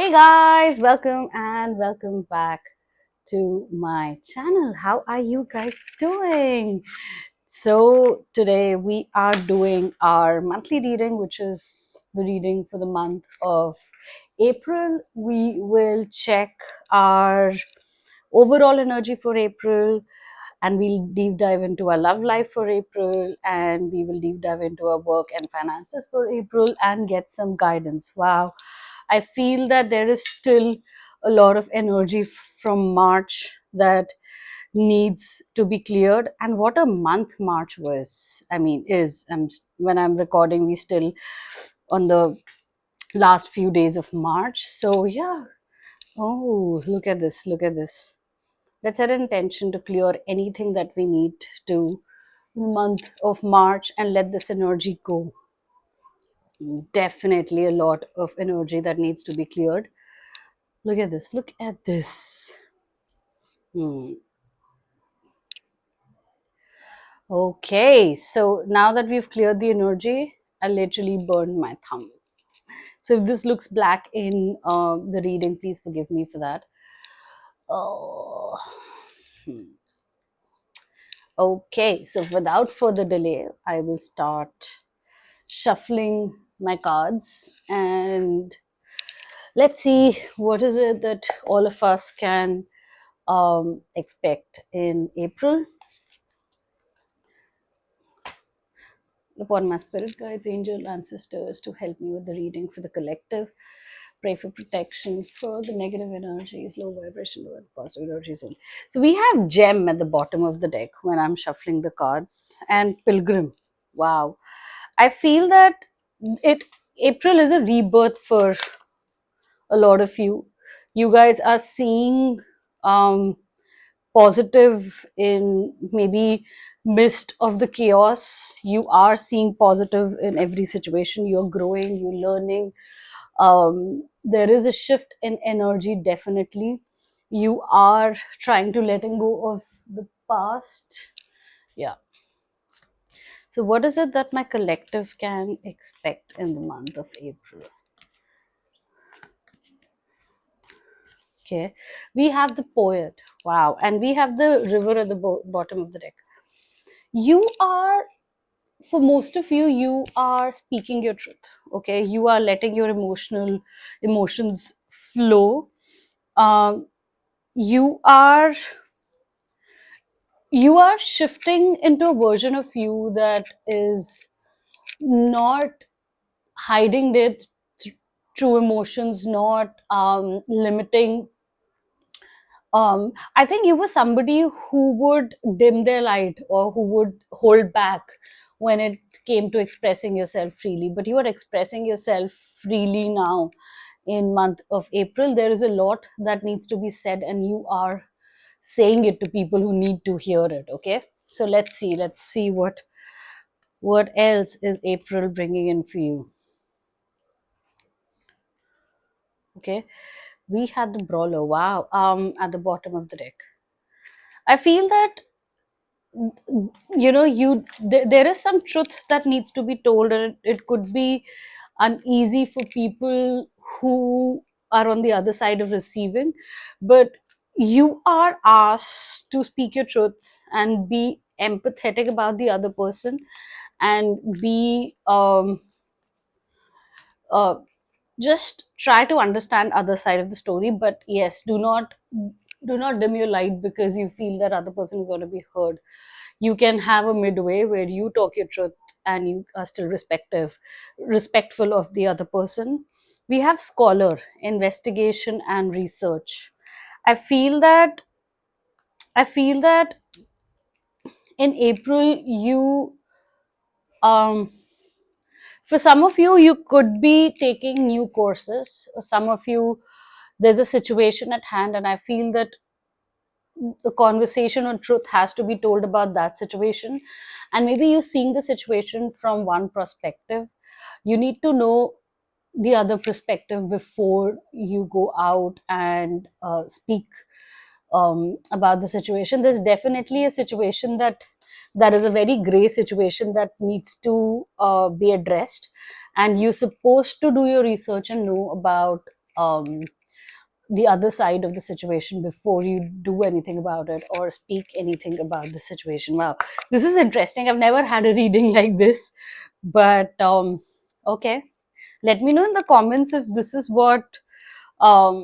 Hey guys, welcome and welcome back to my channel. How are you guys doing? So, today we are doing our monthly reading, which is the reading for the month of April. We will check our overall energy for April, and we'll deep dive into our love life for April, and we will deep dive into our work and finances for April and get some guidance. Wow, I feel that there is still a lot of energy from March that needs to be cleared. And what a month March was. I mean, is when I'm recording, we still on the last few days of March. So yeah. Oh, look at this! Look at this. Let's set an intention to clear anything that we need to month of March and let this energy go. Definitely a lot of energy that needs to be cleared. Look at this. Look at this. Hmm. Okay, so now that we've cleared the energy, I literally burned my thumb. So if this looks black in the reading, please forgive me for that. Oh. Hmm. Okay, so without further delay, I will start shuffling my cards and let's see what is it that all of us can expect in April. Upon my spirit guides, angel ancestors to help me with the reading for the collective. Pray for protection for the negative energies, low vibration, low and positive energies only. So we have gem at the bottom of the deck when I'm shuffling the cards, and pilgrim. Wow, I feel that it April is a rebirth for a lot of you. You guys are seeing um, positive in maybe midst of the chaos. You are seeing positive in every situation. You're growing, you're learning. There is a shift in energy, definitely. You are trying to letting go of the past. Yeah. So what is it that my collective can expect in the month of April? Okay, we have the poet. Wow, and we have the river at the bottom of the deck. You are, for most of you, you are speaking your truth. Okay, you are letting your emotions flow. Um, you are you are shifting into a version of you that is not hiding it through emotions, not limiting. I think you were somebody who would dim their light or who would hold back when it came to expressing yourself freely, but you are expressing yourself freely now in month of April. There is a lot that needs to be said and you are saying it to people who need to hear it. Okay, so let's see what else is April bringing in for you. Okay, we had the brawler. Wow, at the bottom of the deck. I feel that there is some truth that needs to be told, and it could be uneasy for people who are on the other side of receiving, but you are asked to speak your truth and be empathetic about the other person and be uh, just try to understand other side of the story. But yes, do not dim your light because you feel that other person is going to be heard. You can have a midway where you talk your truth and you are still respectful of the other person. We have scholar, investigation and research. I feel that i feel that in April you um for some of you, you could be taking new courses. Some of you, there's a situation at hand, and I feel that the conversation or truth has to be told about that situation. And maybe you're seeing the situation from one perspective. You need to know the other perspective before you go out and speak about the situation. There's definitely a situation that is a very gray situation that needs to be addressed, and you're supposed to do your research and know about um, the other side of the situation before you do anything about it or speak anything about the situation. Wow, this is interesting. I've never had a reading like this, but okay. Let me know in the comments if um,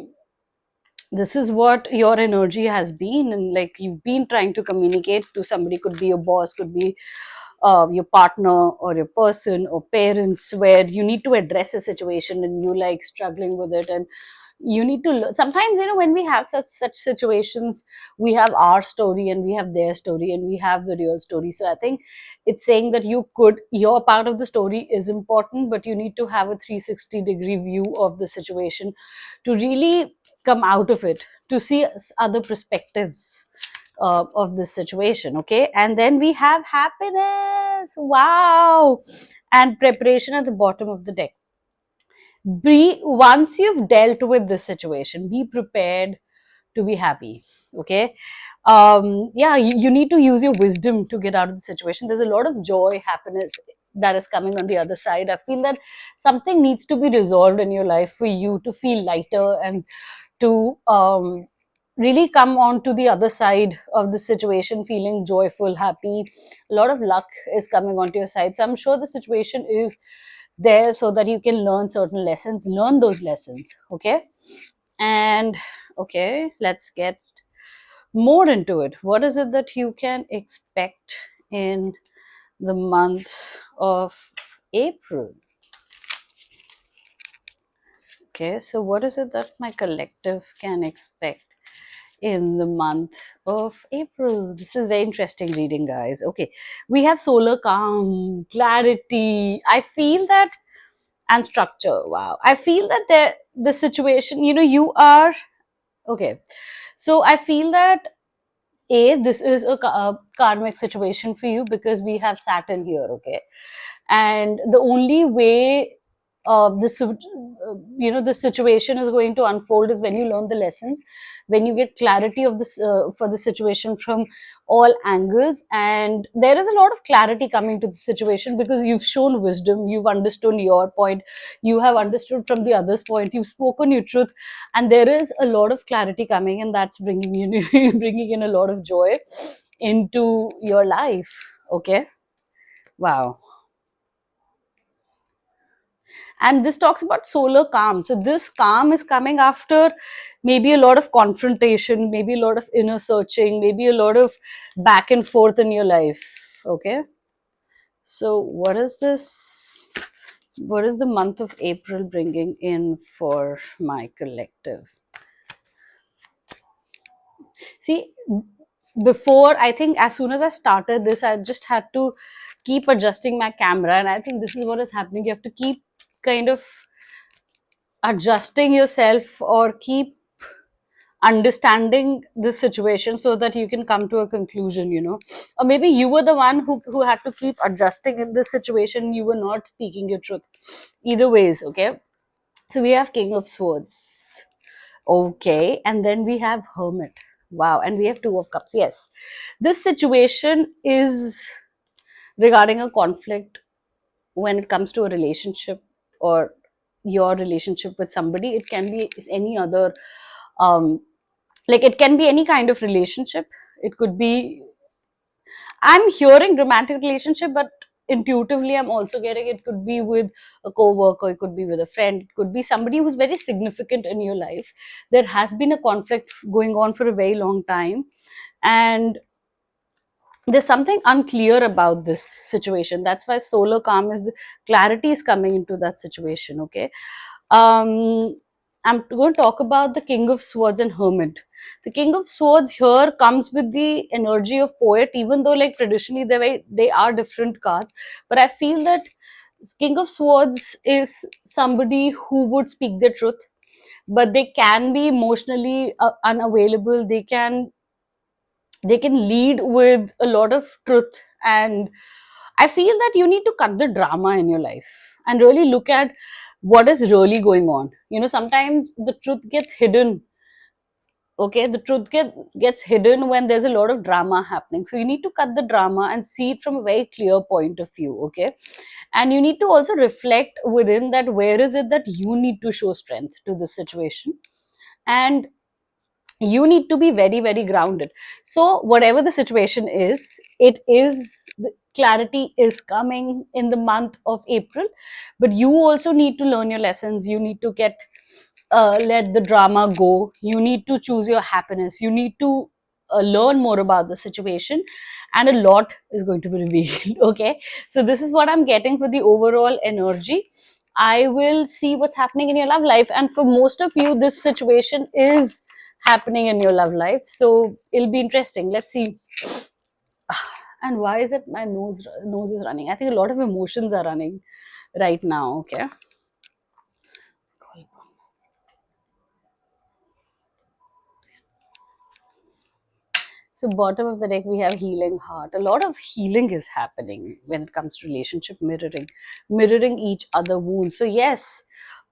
this is what your energy has been, and like you've been trying to communicate to somebody. Could be your boss, could be your partner or your person or parents, where you need to address a situation and you like struggling with it, and you need to sometimes, when we have such situations, we have our story and we have their story and we have the real story. So I think it's saying that your part of the story is important, but you need to have a 360-degree view of the situation to really come out of it, to see other perspectives of this situation. Okay, and then we have happiness. Wow. And preparation at the bottom of the deck. Be Once you've dealt with this situation, be prepared to be happy. Okay, yeah, you need to use your wisdom to get out of the situation. There's a lot of joy, happiness that is coming on the other side. I feel that something needs to be resolved in your life for you to feel lighter and to really come on to the other side of the situation feeling joyful, happy. A lot of luck is coming onto your side. So I'm sure the situation is there so that you can learn certain lessons, learn those lessons. Okay, and okay, let's get more into it. What is it that you can expect in the month of April? Okay, so what is it that my collective can expect in the month of April? This is very interesting reading, guys. Okay, we have solar calm, clarity. I feel that, and structure. Wow, I feel that the situation. You are okay. So I feel that this is a karmic situation for you because we have Saturn here. Okay, and the only way the situation is going to unfold is when you learn the lessons, when you get clarity of this for the situation from all angles. And there is a lot of clarity coming to the situation because you've shown wisdom, you've understood your point, you have understood from the other's point, you've spoken your truth, and there is a lot of clarity coming, and that's bringing bringing in a lot of joy into your life. Okay, wow. And this talks about solar calm. So this calm is coming after maybe a lot of confrontation, maybe a lot of inner searching, maybe a lot of back and forth in your life. Okay, so what is the month of April bringing in for my collective? See, before, I think as soon as I started this, I just had to keep adjusting my camera, and I think this is what is happening. You have to keep kind of adjusting yourself or keep understanding the situation so that you can come to a conclusion, or maybe you were the one who had to keep adjusting in this situation. You were not speaking your truth. Either ways. Okay, so we have King of Swords. Okay, and then we have Hermit. Wow, and we have Two of Cups. Yes, this situation is regarding a conflict when it comes to a relationship or your relationship with somebody. It can be any other um like it can be any kind of relationship. It could be, I'm hearing romantic relationship, but intuitively I'm also getting it could be with a co-worker, it could be with a friend, it could be somebody who's very significant in your life. There has been a conflict going on for a very long time, and there's something unclear about this situation. That's why solar calm is the clarity is coming into that situation. Okay, um I'm going to talk about the King of Swords and Hermit. The King of Swords here comes with the energy of poet, even though like traditionally they are different cards. But I feel that King of Swords is somebody who would speak the truth, but they can be emotionally unavailable. They can lead with a lot of truth, and I feel that you need to cut the drama in your life and really look at what is really going on. Sometimes the truth gets hidden. Okay, the truth gets hidden when there's a lot of drama happening. So you need to cut the drama and see it from a very clear point of view. Okay, and you need to also reflect within that, where is it that you need to show strength to this situation, and you need to be very very grounded. So whatever the situation is, it is, clarity is coming in the month of April, but you also need to learn your lessons. You need to get, let the drama go. You need to choose your happiness. You need to learn more about the situation, and a lot is going to be revealed. Okay, so this is what I'm getting for the overall energy. I will see what's happening in your love life, and for most of you, this situation is happening in your love life. So it'll be interesting. Let's see. And why is it my nose is running? I think a lot of emotions are running right now. Okay. So bottom of the deck, we have healing heart. A lot of healing is happening when it comes to relationship mirroring, mirroring each other wounds. So yes,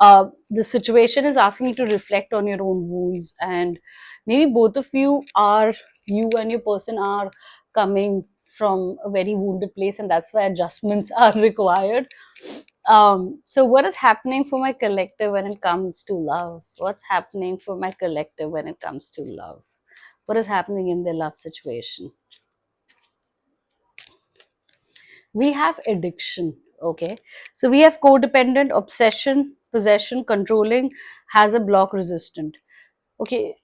the situation is asking you to reflect on your own wounds, and maybe both of you are, you and your person are coming from a very wounded place, and that's why adjustments are required. So what is happening for my collective when it comes to love? What's happening for my collective when it comes to love? What is happening in their love situation? We have addiction. Okay, so we have codependent, obsession, possession, controlling, has a block, resistant. Okay,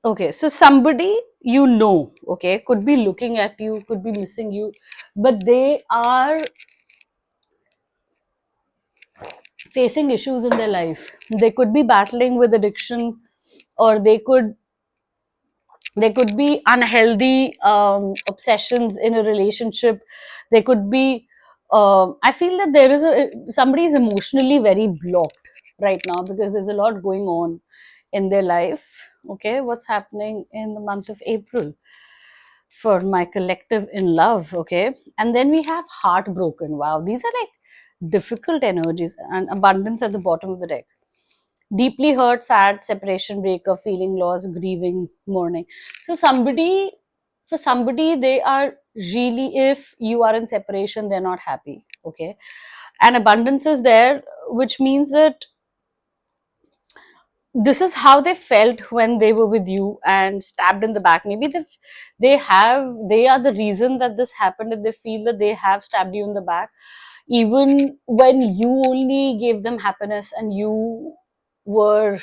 okay, so somebody, you know, okay, could be looking at you, could be missing you, but they are facing issues in their life. They could be battling with addiction, or they could be unhealthy obsessions in a relationship. They could be, I feel that there is a, somebody is emotionally very blocked right now because there's a lot going on in their life. Okay, what's happening in the month of April for my collective in love? Okay, and then we have heartbroken. Wow, these are like difficult energies, and abundance at the bottom of the deck. Deeply hurt, sad, separation, breakup, feeling loss, grieving, mourning. So somebody, for somebody, they are really, if you are in separation, they're not happy. Okay, and abundance is there, which means that this is how they felt when they were with you and stabbed in the back. Maybe they are the reason that this happened, and they feel that they have stabbed you in the back, even when you only gave them happiness and you were,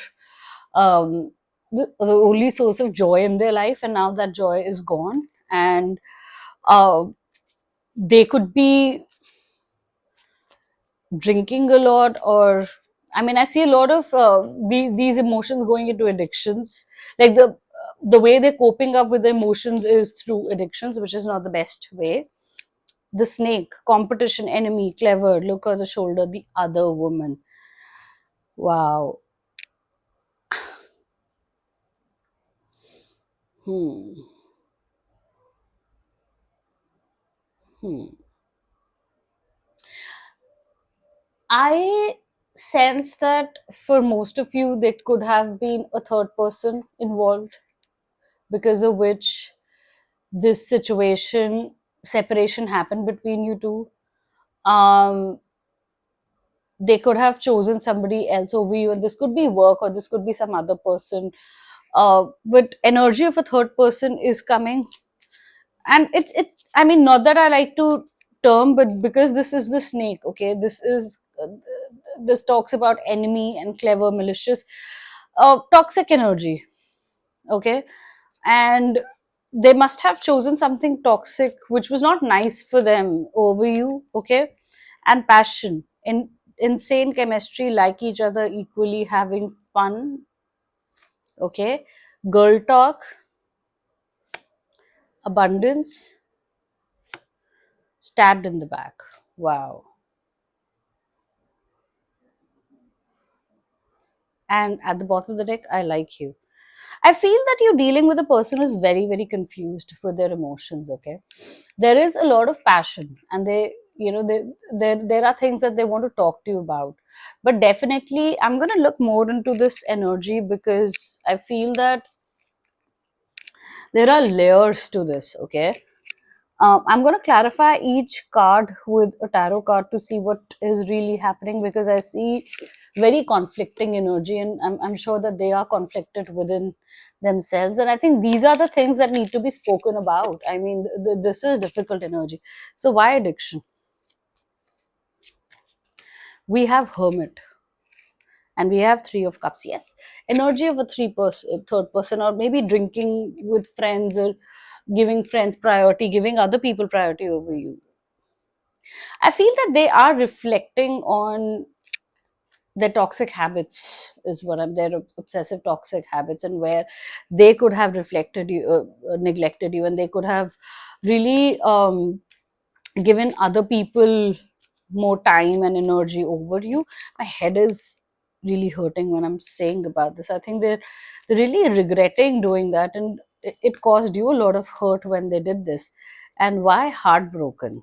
um, the only source of joy in their life, and now that joy is gone. And uh, they could be drinking a lot, or I mean, I see a lot of these emotions going into addictions. Like the way they're coping up with the emotions is through addictions, which is not the best way. The snake, competition, enemy, clever, look on the shoulder, the other woman. Wow. Hmm. Hmm. I sense that for most of you, there could have been a third person involved, because of which this situation, separation happened between you two. Um, they could have chosen somebody else over you, and this could be work, or this could be some other person. But energy of a third person is coming, and it's. I mean, not that I like to term, but because this is the snake. Okay, this talks about enemy and clever, malicious, toxic energy. Okay, and they must have chosen something toxic which was not nice for them over you. Okay, and passion, in insane chemistry, like each other equally, having fun. Okay, girl talk, abundance, stabbed in the back. Wow. And at the bottom of the deck, I like you. I feel that you're dealing with a person who's very, very confused with their emotions. Okay, there is a lot of passion, and there are things that they want to talk to you about. But definitely, I'm gonna look more into this energy, because I feel that there are layers to this. Okay, I'm going to clarify each card with a tarot card to see what is really happening, because I see very conflicting energy, and I'm sure that they are conflicted within themselves. And I think these are the things that need to be spoken about. I mean, this is difficult energy. So, why addiction? We have Hermit and we have Three of Cups. Yes, energy of a third person, or maybe drinking with friends, or giving friends priority, giving other people priority over you. I feel that they are reflecting on their toxic habits, is what I'm, their obsessive toxic habits, and where they could have reflected you, neglected you, and they could have really given other people more time and energy over you. My head is really hurting when I'm saying about this. I think they're really regretting doing that, and it caused you a lot of hurt when they did this. And why heartbroken?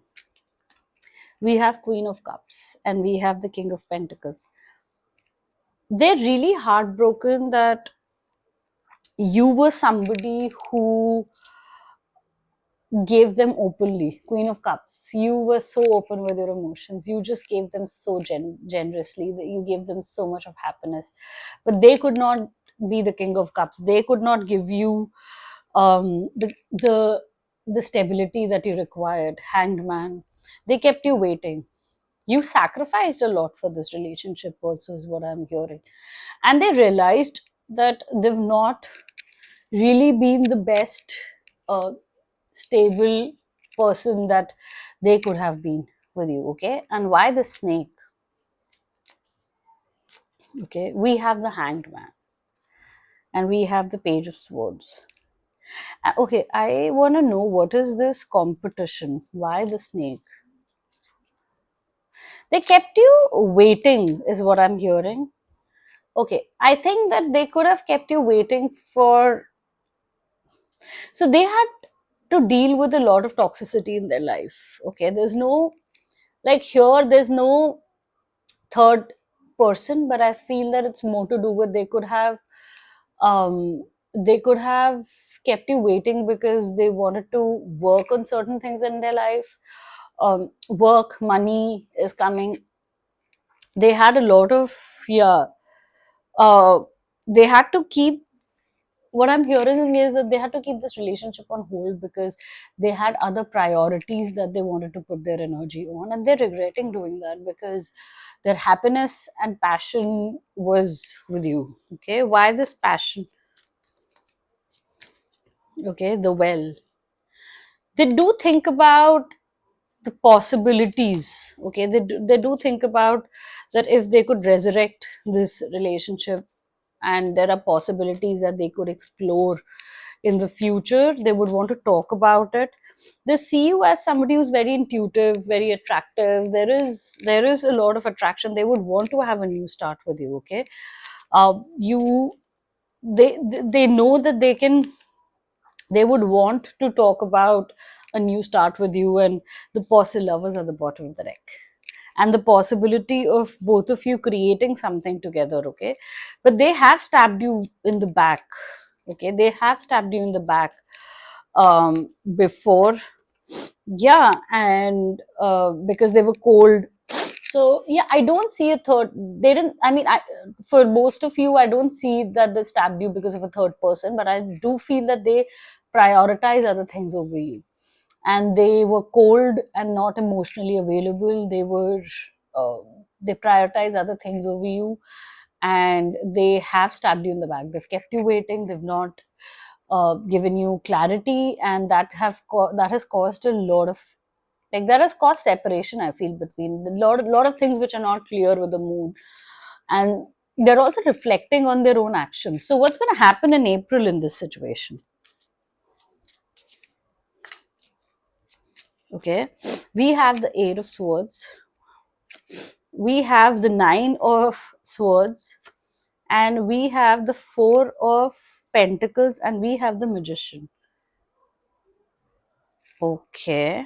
We have Queen of Cups and we have the King of Pentacles. They're really heartbroken that you were somebody who gave them openly. Queen of Cups, you were so open with your emotions. You just gave them so generously, that you gave them so much of happiness. But they could not be the King of Cups. They could not give you the stability that you required. Hanged Man. They kept you waiting. You sacrificed a lot for this relationship also, is what I'm hearing. And they realized that they've not really been the best uh, stable person that they could have been with you. Okay, and why the snake? Okay, we have the Hanged Man and we have the Page of Swords. Okay, I want to know, what is this competition? Why the snake? They kept you waiting, is what I'm hearing. Okay, I think that they could have kept you waiting for, so they had to deal with a lot of toxicity in their life. Okay, there's no, like here, there's no third person, but I feel that it's more to do with um they could have kept you waiting because they wanted to work on certain things in their life. Work, money is coming. They had a lot of, yeah, uh they had to keep, what I'm hearing is that they had to keep this relationship on hold because they had other priorities that they wanted to put their energy on, and they're regretting doing that because their happiness and passion was with you. Okay, why this passion? Okay, the well. They do think about the possibilities. Okay, they do think about that if they could resurrect this relationship, and there are possibilities that they could explore in the future, they would want to talk about it. They see you as somebody who's very intuitive, very attractive. There is a lot of attraction. They would want to have a new start with you. Okay, you they know that they would want to talk about a new start with you, and the possible lovers at the bottom of the deck, and the possibility of both of you creating something together. Okay, but they have stabbed you in the back. Okay, they have stabbed you in the back before. Yeah, and because they were cold. So yeah, I don't see a third. They didn't. I mean, for most of you, I don't see that they stabbed you because of a third person, but I do feel that they prioritize other things over you, and they were cold and not emotionally available. Uh, they prioritize other things over you, and they have stabbed you in the back. They've kept you waiting. They've not given you clarity, and that has caused a lot of, like, that has caused separation, I feel, between the lot of things which are not clear with the moon. And they're also reflecting on their own actions. So what's going to happen in April in this situation? Okay, we have the Eight of Swords, we have the Nine of Swords, and we have the Four of Pentacles, and we have the Magician. Okay,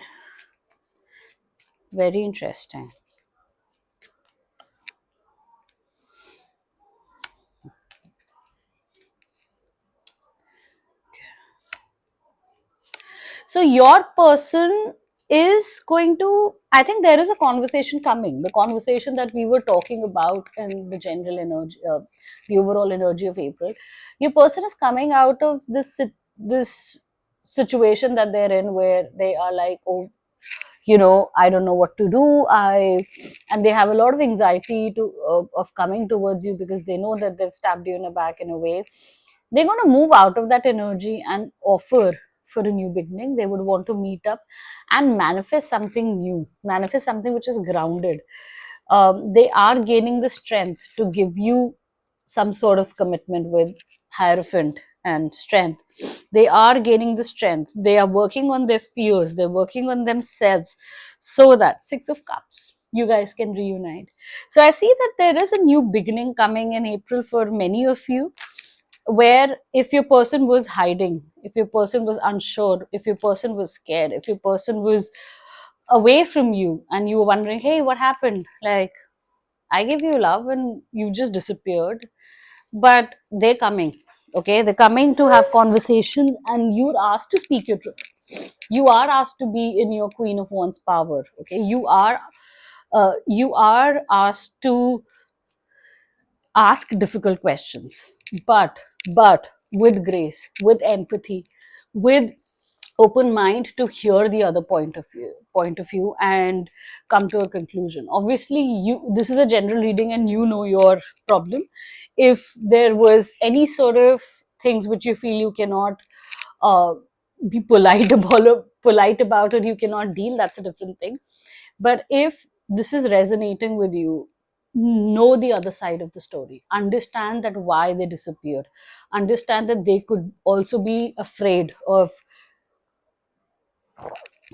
very interesting. So your person is going to, I think there is a conversation coming, the conversation that we were talking about in the general energy, the overall energy of April. Your person is coming out of this situation that they're in, where they are like, oh, I don't know what to do. And they have a lot of anxiety of coming towards you, because they know that they've stabbed you in the back in a way. They're going to move out of that energy and offer for a new beginning. They would want to meet up and manifest something new, manifest something which is grounded. They are gaining the strength to give you some sort of commitment with Hierophant and strength. They are gaining the strength. They are working on their fears. They're working on themselves, so that Six of Cups, you guys can reunite. So I see that there is a new beginning coming in April for many of you, where if your person was hiding, if your person was unsure, if your person was scared, if your person was away from you and you were wondering, hey, what happened? Like, I gave you love and you just disappeared. But they're coming. Okay, they're coming to have conversations, and you're asked to speak your truth. You are asked to be in your Queen of Wands power. Okay, you are asked to ask difficult questions, but with grace, with empathy, with open mind to hear the other point of view and come to a conclusion. Obviously, this is a general reading and you know your problem. If there was any sort of things which you feel you cannot uh, be polite about, or you cannot deal, that's a different thing. But if this is resonating with you, know the other side of the story, understand that why they disappeared, understand that they could also be afraid of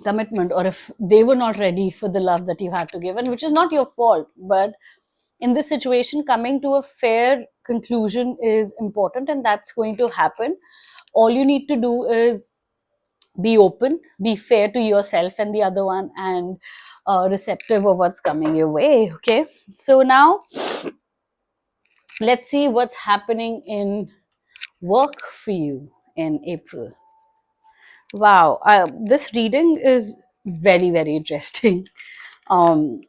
commitment, or if they were not ready for the love that you had to give, and which is not your fault. But in this situation, coming to a fair conclusion is important, and that's going to happen. All you need to do is be open, be fair to yourself and the other one, and receptive of what's coming your way. Okay, so now let's see what's happening in work for you in April. Wow, this reading is very, very interesting. um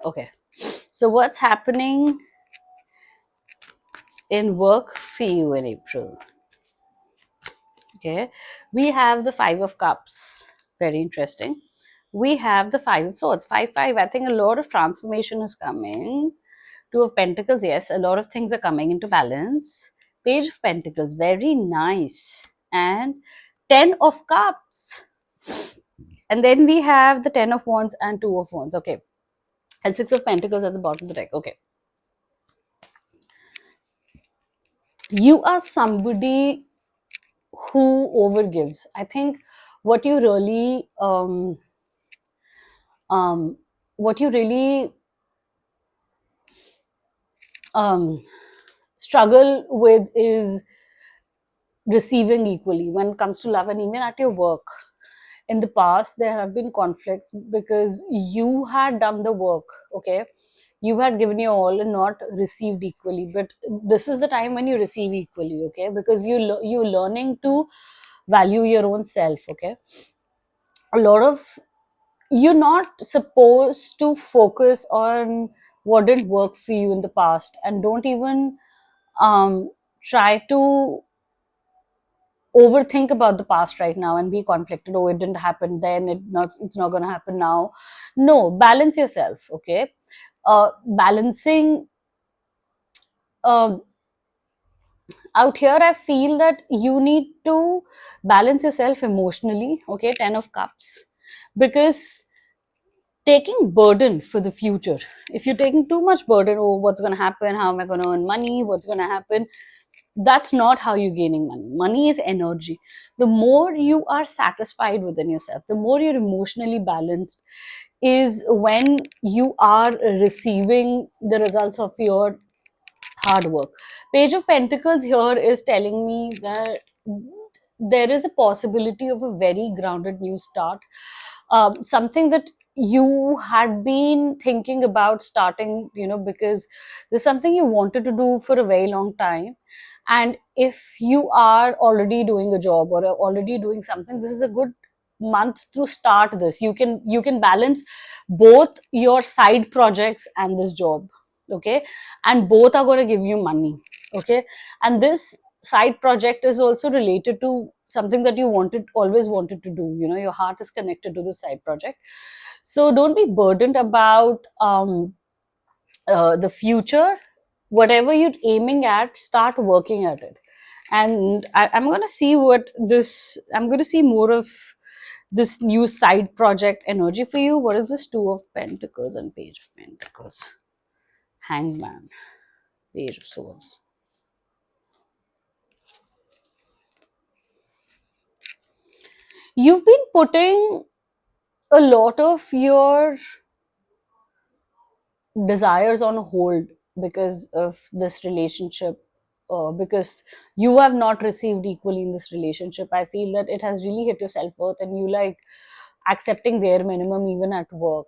okay, so what's happening in work for you in April? Okay, we have the Five of Cups, very interesting. We have the Five of Swords, 5 5. I think a lot of transformation is coming. Two of Pentacles, yes, a lot of things are coming into balance. Page of Pentacles, very nice. And 10 of Cups. And then we have the 10 of Wands and 2 of Wands. Okay, and 6 of Pentacles at the bottom of the deck. Okay, you are somebody who overgives. I think what you really um what you really um struggle with is receiving equally when it comes to love, and even at your work. In the past, there have been conflicts because you had done the work. Okay, you had given your all and not received equally. But this is the time when you receive equally. Okay, because you're learning to value your own self. Okay, a lot of, you're not supposed to focus on what didn't work for you in the past, and don't even try to overthink about the past right now and be conflicted. Oh, it didn't happen then, it's not going to happen now. No, balance yourself. Okay, balancing, um, out here I feel that you need to balance yourself emotionally. Okay, 10 of Cups, because taking burden for the future, if you're taking too much burden, oh, what's going to happen, how am I going to earn money, what's going to happen, that's not how you're gaining money. Money is energy. The more you are satisfied within yourself, the more you're emotionally balanced, is when you are receiving the results of your hard work. Page of Pentacles here is telling me that there is a possibility of a very grounded new start, something that you had been thinking about starting, because there's something you wanted to do for a very long time. And if you are already doing a job or are already doing something, this is a good month to start this. You can balance both your side projects and this job. Okay. And both are going to give you money. Okay. And this side project is also related to something that you always wanted to do. Your heart is connected to the side project. So don't be burdened about the future. Whatever you're aiming at, start working at it. And I'm going to see I'm going to see more of this new side project energy for you. What is this? Two of Pentacles and Page of Pentacles. Hangman. Page of Swords. You've been putting a lot of your desires on hold because of this relationship, because you have not received equally in this relationship. I feel that it has really hit your self-worth, and you like accepting bare minimum even at work.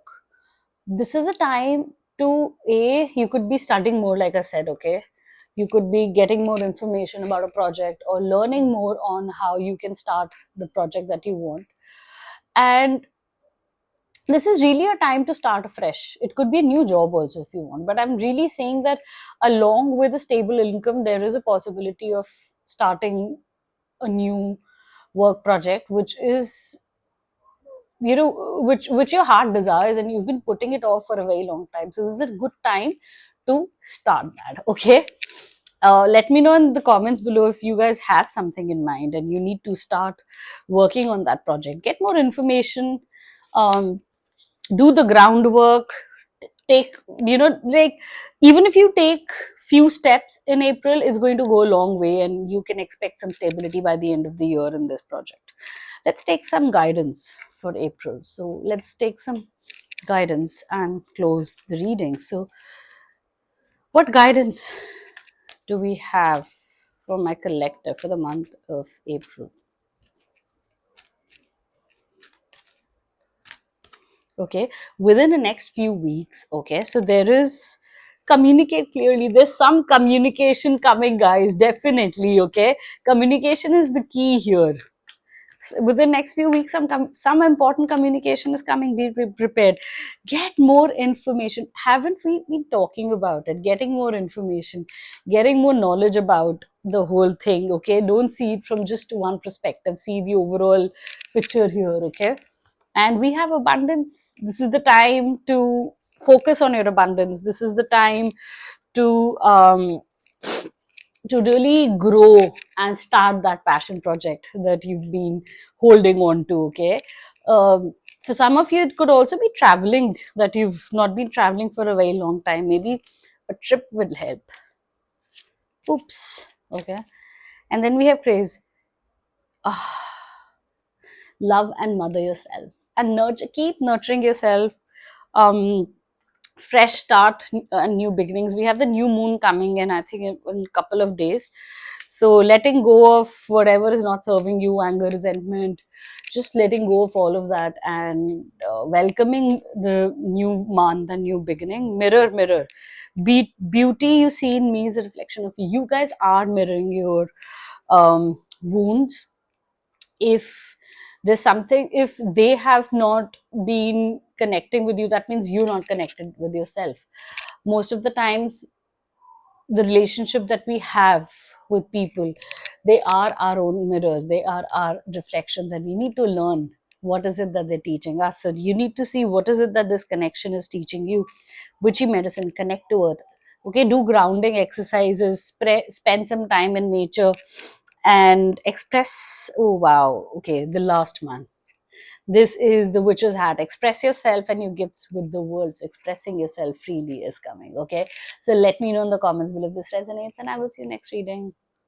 This is a time to, you could be studying more, like I said. Okay. You could be getting more information about a project or learning more on how you can start the project that you want. And this is really a time to start afresh. It could be a new job also if you want, but I'm really saying that along with a stable income, there is a possibility of starting a new work project, which is, which your heart desires, and you've been putting it off for a very long time. So this is a good time to start that. Okay. Let me know in the comments below if you guys have something in mind and you need to start working on that project. Get more information. Do the groundwork. Take, like, even if you take few steps in April, is going to go a long way, and you can expect some stability by the end of the year in this project. Let's take some guidance for April. So let's take some guidance and close the reading. So what guidance do we have for my collective for the month of April? Okay, within the next few weeks. Okay, so there is, communicate clearly. There's some communication coming, guys, definitely. Okay, communication is the key here. Within next few weeks, some important communication is coming. Be prepared. Get more information. Haven't we been talking about it? Getting more information, getting more knowledge about the whole thing. Okay, don't see it from just one perspective. See the overall picture here. Okay. And we have abundance. This is the time to focus on your abundance. This is the time to really grow and start that passion project that you've been holding on to. Okay. For some of you, it could also be traveling, that you've not been traveling for a very long time. Maybe a trip will help. Oops. Okay. And then we have praise. Love and mother yourself, and keep nurturing yourself. um Fresh start and new beginnings. We have the new moon coming in, I think, in a couple of days. So letting go of whatever is not serving you, anger, resentment, just letting go of all of that, and welcoming the new month, the new beginning. Mirror, mirror. Beauty you see in me is a reflection of you. You guys are mirroring your wounds. If there's something, if they have not been connecting with you, that means you're not connected with yourself. Most of the times, the relationship that we have with people, they are our own mirrors, they are our reflections, and we need to learn what is it that they're teaching us. So you need to see what is it that this connection is teaching you. Witchy medicine, connect to earth. Okay, do grounding exercises, spend some time in nature, and express. Oh wow, okay, the last one. This is the witch's hat. Express yourself and your gifts with the world. So expressing yourself freely is coming. Okay, so let me know in the comments below if this resonates, and I will see you next reading.